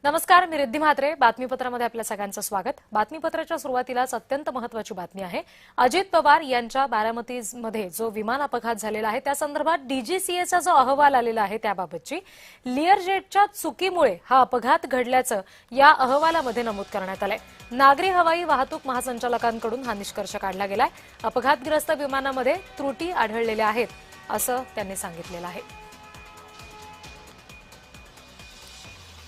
नमस्कार, मी रिद्धी म्हात्रे. बातमीपत्रामध्ये आपल्या सगळ्यांचं स्वागत. बातमीपत्राच्या सुरुवातीलाच अत्यंत महत्त्वाची बातमी आहे. अजित पवार यांच्या बारामतीमध्ये जो विमान अपघात झालेला आहे त्या संदर्भात डीजीसीएचा जो अहवाल आलेला आहे त्याबाबतची लिअरजेटच्या चुकीमुळे हा अपघात घडल्याचं या अहवालामध्ये नमूद करण्यात आलंय. नागरी हवाई वाहतूक महासंचालकांकडून हा निष्कर्ष काढला गेलाय. अपघातग्रस्त विमानामध्ये त्रुटी आढळलेल्या आहेत असं त्यांनी सांगितलेलं आहे.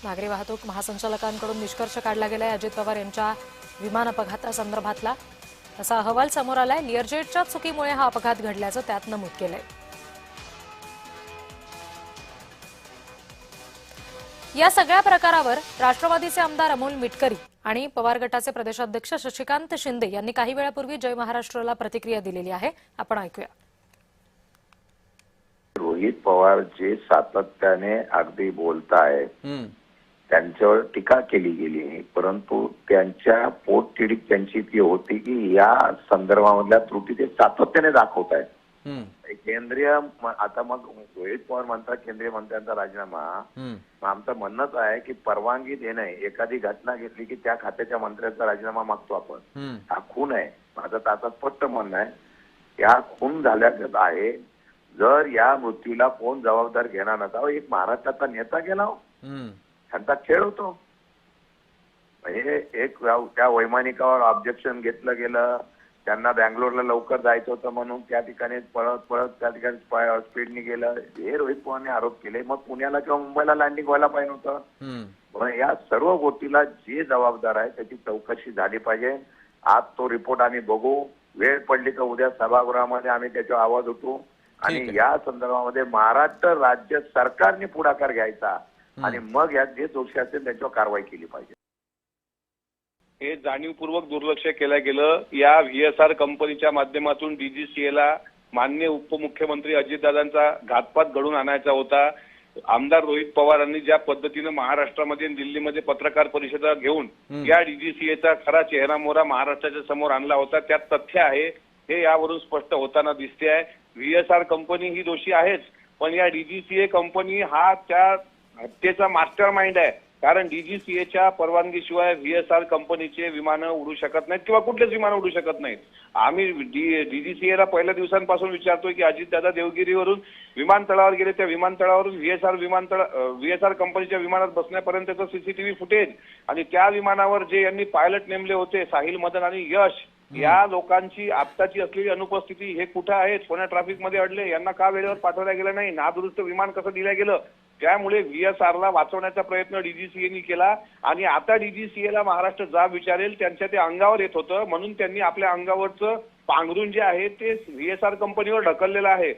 नागरी वाहतूक महासंचालकांकडून निष्कर्ष काढला गेलाय अजित पवार यांच्या विमान अपघातासंदर्भातला. असा अहवाल समोर आलाय. लिअरजेटच्या चुकीमुळे हा अपघात घडल्याचं त्यात नमूद केलंय. या सगळ्या प्रकारावर राष्ट्रवादीचे आमदार अमोल मिटकरी आणि पवार गटाचे प्रदेशाध्यक्ष शशिकांत शिंदे यांनी काही वेळापूर्वी जय महाराष्ट्रला प्रतिक्रिया दिलेली आहे. आपण ऐकूया. रोहित पवार जे सातत्याने अगदी बोलतायत त्यांच्यावर टीका केली गेली आहे, परंतु त्यांच्या पोटतिडीक त्यांची ती होती की या संदर्भामधल्या त्रुटी ते सातत्याने दाखवत आहेत. केंद्रीय आता मग रोहित पवार म्हणतात केंद्रीय मंत्र्यांचा राजीनामा. आमचं म्हणणंच आहे की परवानगी देणे, एखादी घटना घेतली की त्या खात्याच्या मंत्र्यांचा राजीनामा मागतो आपण. हा खून आहे. माझं आता स्पष्ट म्हणणं आहे, या खून झाल्याचं आहे. जर या मृत्यूला कोण जबाबदार घेणार नसावं, एक महाराष्ट्राचा नेता गेला त्यांचा खेळ होतो. म्हणजे एक त्या वैमानिकावर ऑब्जेक्शन घेतलं गेलं, त्यांना बँगलोरला लवकर जायचं होतं म्हणून त्या ठिकाणी पळत त्या ठिकाणी स्पीडने गेलं, हे रोहित पवारने आरोप केले. मग पुण्याला किंवा मुंबईला लँडिंग व्हायला पाहिजे होतं. या सर्व गोष्टीला जे जबाबदार आहे त्याची चौकशी झाली पाहिजे. आज तो रिपोर्ट आम्ही बघू, वेळ पडली तर उद्या सभागृहामध्ये आम्ही त्याच्यावर आवाज उठवू आणि या संदर्भामध्ये महाराष्ट्र राज्य सरकारने पुढाकार घ्यायचा आणि मग यात जे दोषी असतील त्यांच्यावर कारवाई केली पाहिजे. हे जाणीवपूर्वक दुर्लक्ष केलं गेलं. या व्हीएसआर कंपनीच्या माध्यमातून डीजीसीएला माननीय उपमुख्यमंत्री अजितदादांचा घातपात घडून आणायचा होता. आमदार रोहित पवारांनी ज्या पद्धतीनं महाराष्ट्रामध्ये दिल्लीमध्ये पत्रकार परिषदा घेऊन या डीजीसीएचा खरा चेहरा मोहरा महाराष्ट्राच्या समोर आणला होता, त्यात तथ्य आहे हे यावरून स्पष्ट होताना दिसते आहे. व्हीएसआर कंपनी ही दोषी आहेच, पण या डीजीसीए कंपनी हा त्या हत्येचा मास्टर माइंड आहे. कारण डीजीसीएच्या परवानगीशिवाय व्हीएसआर कंपनीचे विमानं उडू शकत नाहीत किंवा कुठलेच विमानं उडू शकत नाहीत. आम्ही डीजीसीएला पहिल्या दिवसांपासून विचारतोय की अजितदादा देवगिरीवरून विमानतळावर गेले, त्या विमानतळावरून व्हीएसआर कंपनीच्या विमानात बसण्यापर्यंतचं सीसीटीव्ही फुटेज आणि त्या विमानावर जे यांनी पायलट नेमले होते साहिल मदन आणि यश, या लोकांची आत्ताची असलेली अनुपस्थिती हे कुठं आहेत? पुण्या ट्रॅफिकमध्ये अडले, यांना का वेळेवर पाठवल्या गेलं नाही? नादुरुस्त विमान कसं दिलं गेलं? त्यामुळे व्हीएसआरला वाचवण्याचा प्रयत्न डीजीसीएनी केला आणि आता डीजीसीएला महाराष्ट्र जाब विचारेल त्यांच्या ते अंगावर येत होतं, म्हणून त्यांनी आपल्या अंगावरचं पांघरून जे आहे ते व्हीएसआर कंपनीवर ढकललेलं आहे.